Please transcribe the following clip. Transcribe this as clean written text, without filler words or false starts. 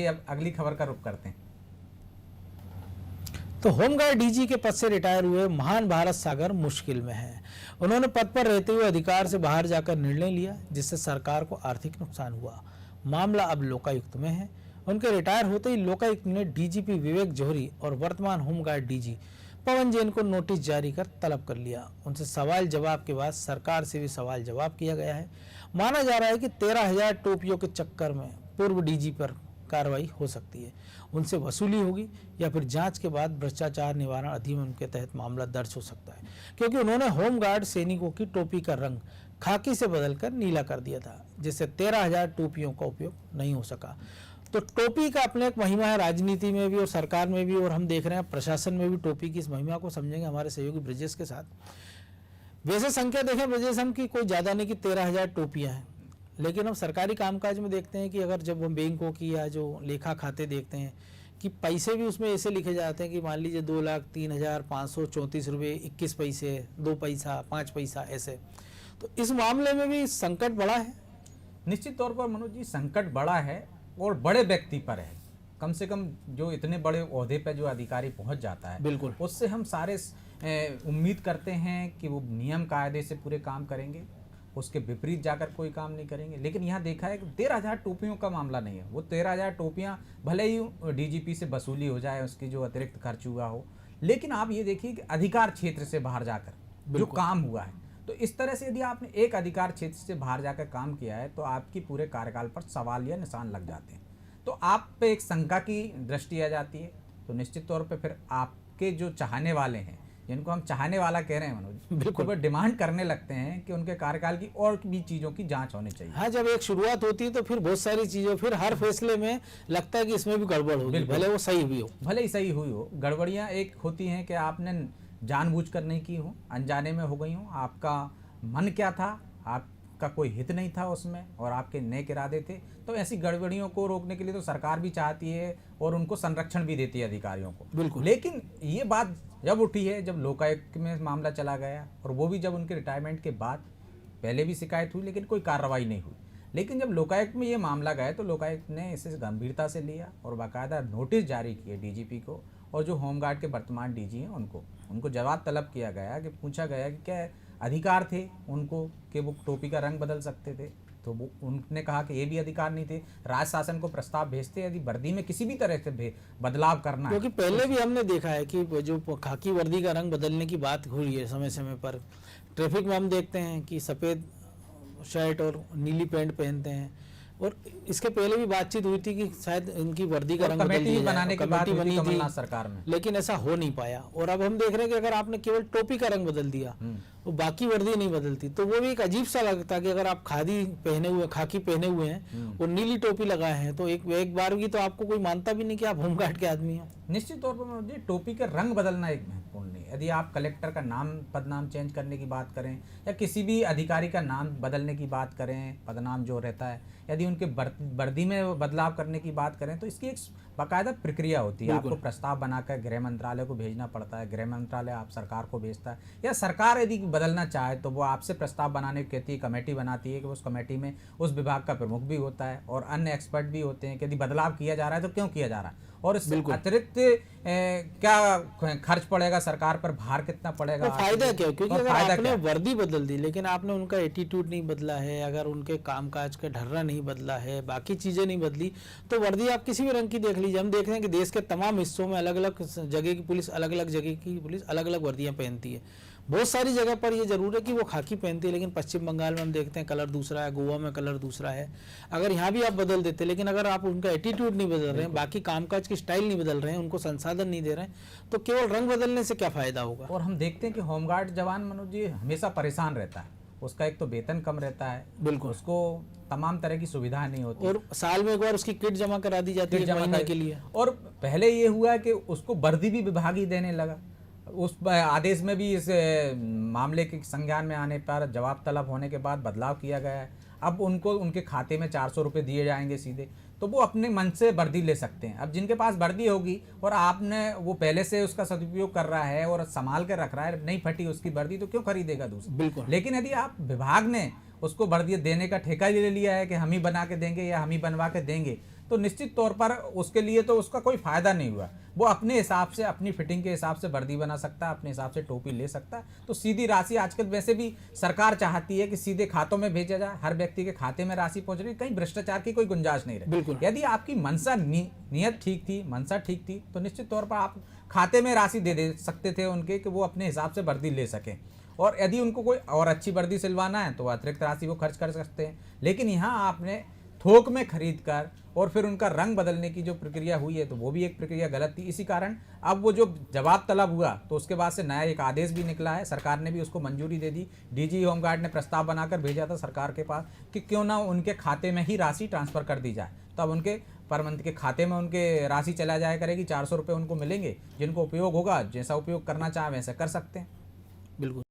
अब अगली खबर का रुख करते हैं। तो होमगार्ड डीजी के पद से रिटायर हुए महान भारत सागर मुश्किल में हैं। उन्होंने पद पर रहते हुए अधिकार से बाहर जाकर निर्णय लिया, जिससे सरकार को आर्थिक नुकसान हुआ। मामला अब लोकायुक्त में है। उनके रिटायर होते ही लोकायुक्त ने डीजीपी विवेक जौहरी और वर्तमान होमगार्ड डीजी पवन जैन को नोटिस जारी कर तलब कर लिया। उनसे सवाल जवाब के बाद सरकार से भी सवाल जवाब किया गया है। माना जा रहा है कि 13,000 टोपियों के चक्कर में पूर्व डीजी पर कार्रवाई हो सकती है। उनसे वसूली होगी या फिर जांच के बाद भ्रष्टाचार निवारण अधिनियम के तहत मामला दर्ज हो सकता है, क्योंकि उन्होंने होमगार्ड सैनिकों की टोपी का रंग खाकी से बदलकर नीला कर दिया था, जिससे 13,000 टोपियों का उपयोग नहीं हो सका। तो टोपी का अपने एक महिमा है, राजनीति में भी और सरकार में भी, और हम देख रहे हैं प्रशासन में भी टोपी की इस महिमा को समझेंगे हमारे सहयोगी ब्रजेश के साथ। वैसे संख्या देखें ब्रजेश हम की कोई ज़्यादा नहीं कि 13,000 टोपियाँ हैं, लेकिन हम सरकारी कामकाज में देखते हैं कि अगर जब हम बैंकों की या जो लेखा खाते देखते हैं कि पैसे भी उसमें ऐसे लिखे जाते हैं कि मान लीजिए 2,03,534 रुपये 21 पैसे, 2 पैसा, 5 पैसा ऐसे। तो इस मामले में भी संकट बड़ा है। निश्चित तौर पर मनोज जी संकट बड़ा है और बड़े व्यक्ति पर है। कम से कम जो इतने बड़े ओहदे पर जो अधिकारी पहुंच जाता है, बिल्कुल, उससे हम सारे उम्मीद करते हैं कि वो नियम कायदे से पूरे काम करेंगे, उसके विपरीत जाकर कोई काम नहीं करेंगे। लेकिन यहाँ देखा है कि 13,000 टोपियों का मामला नहीं है। वो 13,000 टोपियाँ भले ही डीजीपी से वसूली हो जाए, उसकी जो अतिरिक्त खर्च हुआ हो, लेकिन आप ये देखिए कि अधिकार क्षेत्र से बाहर जाकर जो काम हुआ है, तो इस तरह से यदि आपने एक अधिकार क्षेत्र से बाहर जाकर काम किया है तो आपकी पूरे कार्यकाल पर सवाल या निशान लग जाते हैं, तो आप पे एक शंका की दृष्टि आ जाती है। तो निश्चित तौर पे फिर आपके जो चाहने वाले हैं, जिनको हम चाहने वाला कह रहे हैं मनोज, बिल्कुल, वो डिमांड करने लगते हैं कि उनके कार्यकाल की और भी चीज़ों की जांच होनी चाहिए। हाँ, जब एक शुरुआत होती है तो फिर बहुत सारी चीज़ों, फिर हर फैसले में लगता है कि इसमें भी गड़बड़ होगी, भले वो सही भी हो। भले ही सही हुई हो, गड़बड़ियाँ एक होती हैं कि आपने जानबूझकर नहीं की हो, अनजाने में हो गई हो, आपका मन क्या था, आपका कोई हित नहीं था उसमें और आपके नेक इरादे थे। तो ऐसी गड़बड़ियों को रोकने के लिए तो सरकार भी चाहती है और उनको संरक्षण भी देती है अधिकारियों को, बिल्कुल। लेकिन ये बात जब उठी है, जब लोकायुक्त में मामला चला गया, और वो भी जब उनके रिटायरमेंट के बाद, पहले भी शिकायत हुई लेकिन कोई कार्रवाई नहीं हुई। लेकिन जब लोकायुक्त में ये मामला गया तो लोकायुक्त ने इसे गंभीरता से लिया और बाकायदा नोटिस जारी किए डीजीपी को, और जो होमगार्ड के वर्तमान डीजी हैं उनको जवाब तलब किया गया कि पूछा गया कि क्या अधिकार थे उनको कि वो टोपी का रंग बदल सकते थे, तो वो उन्होंने कहा कि ये भी अधिकार नहीं थे। राज्य शासन को प्रस्ताव भेजते यदि वर्दी में किसी भी तरह से बदलाव करना, क्योंकि पहले भी हमने देखा है कि जो खाकी वर्दी का रंग बदलने की बात हुई है समय समय पर, ट्रैफिक में हम देखते हैं कि सफ़ेद शर्ट और नीली पैंट पहनते हैं, और इसके पहले भी बातचीत हुई थी कि शायद इनकी वर्दी का रंग बदल दिया जाए, बनाने की बात बनी थी कमलनाथ सरकार में, लेकिन ऐसा हो नहीं पाया। और अब हम देख रहे हैं कि अगर आपने केवल टोपी का रंग बदल दिया, वो बाकी वर्दी नहीं बदलती, तो वो भी एक अजीब सा लगता कि अगर आप खादी पहने हुए, खाकी पहने हुए हैं और नीली टोपी लगाए हैं, तो एक बार भी तो आपको कोई मानता भी नहीं कि आप होमगार्ड के आदमी हो। निश्चित तौर पर टोपी का रंग बदलना एक महत्वपूर्ण नहीं। यदि आप कलेक्टर का नाम, पदनाम चेंज करने की बात करें या किसी भी अधिकारी का नाम बदलने की बात करें, पदनाम जो रहता है, यदि उनके वर्दी में बदलाव करने की बात करें तो इसकी एक बाकायदा प्रक्रिया होती है। आपको प्रस्ताव बनाकर गृह मंत्रालय को भेजना पड़ता है, गृह मंत्रालय आप सरकार को भेजता है, या सरकार यदि बदलना चाहे तो वो आपसे प्रस्ताव बनाने की कहती है, कमेटी बनाती है कि उस कमेटी में उस विभाग का प्रमुख भी होता है और अन्य एक्सपर्ट भी होते हैं कि यदि बदलाव किया जा रहा है तो क्यों किया जा रहा है और इससे अतिरिक्त क्या खर्च पड़ेगा सरकार पर, भार कितना पड़ेगा, तो फायदा क्या? क्योंकि अगर आपने वर्दी बदल दी लेकिन आपने उनका एटीट्यूड नहीं बदला है, अगर उनके कामकाज का ढर्रा नहीं बदला है, बाकी चीजें नहीं बदली, तो वर्दी आप किसी भी रंग की देख लीजिए। हम देख रहे हैं कि देश के तमाम हिस्सों में अलग अलग जगह की पुलिस अलग अलग वर्दियां पहनती है। बहुत सारी जगह पर ये जरूर है कि वो खाकी पहनती है, लेकिन पश्चिम बंगाल में हम देखते हैं कलर दूसरा है, गोवा में कलर दूसरा है। अगर यहाँ भी आप बदल देते, लेकिन अगर आप उनका एटीट्यूड नहीं बदल रहे हैं, बाकी कामकाज की स्टाइल नहीं बदल रहे हैं, उनको संसाधन नहीं दे रहे हैं, तो केवल रंग बदलने से क्या फायदा होगा। और हम देखते हैं कि होमगार्ड जवान मनोज जी हमेशा परेशान रहता है, उसका एक तो वेतन कम रहता है, बिल्कुल, उसको तमाम तरह की सुविधाएं नहीं होती, और साल में एक बार उसकी किट जमा करा दी जाती है महीने के लिए। और पहले ये हुआ कि उसको वर्दी भी विभाग ही देने लगा। उस आदेश में भी इस मामले के संज्ञान में आने पर जवाब तलब होने के बाद बदलाव किया गया है। अब उनको उनके खाते में 400 रुपये दिए जाएंगे सीधे, तो वो अपने मन से वर्दी ले सकते हैं। अब जिनके पास वर्दी होगी और आपने वो पहले से उसका सदुपयोग कर रहा है और संभाल कर रख रहा है, नहीं फटी उसकी वर्दी, तो क्यों खरीदेगा दूसरी। बिल्कुल। लेकिन यदि आप विभाग ने उसको वर्दी देने का ठेका ले लिया है कि हम ही बना के देंगे या हम ही बनवा के देंगे, तो निश्चित तौर पर उसके लिए तो उसका कोई फायदा नहीं हुआ। वो अपने हिसाब से, अपनी फिटिंग के हिसाब से वर्दी बना सकता है, अपने हिसाब से टोपी ले सकता है। तो सीधी राशि आजकल वैसे भी सरकार चाहती है कि सीधे खातों में भेजा जाए, हर व्यक्ति के खाते में राशि पहुंच रही है, कहीं भ्रष्टाचार की कोई गुंजाइश नहीं रही। बिल्कुल। यदि आपकी मंशा नियत ठीक थी, मंशा ठीक थी, तो निश्चित तौर पर आप खाते में राशि दे सकते थे उनके, कि वो अपने हिसाब से वर्दी ले सकें। और यदि उनको कोई और अच्छी वर्दी सिलवाना है तो अतिरिक्त राशि वो खर्च कर सकते हैं। लेकिन यहाँ आपने थोक में खरीद कर और फिर उनका रंग बदलने की जो प्रक्रिया हुई है, तो वो भी एक प्रक्रिया गलत थी। इसी कारण अब वो जो जवाब तलब हुआ, तो उसके बाद से नया एक आदेश भी निकला है, सरकार ने भी उसको मंजूरी दे दी। डीजी होमगार्ड ने प्रस्ताव बनाकर भेजा था सरकार के पास कि क्यों ना उनके खाते में ही राशि ट्रांसफ़र कर दी जाए। तो अब उनके पर मंथ के खाते में उनके राशि चला जाया करेगी, 400 रुपये उनको मिलेंगे, जिनको उपयोग होगा, जैसा उपयोग करना चाहें वैसे कर सकते हैं। बिल्कुल।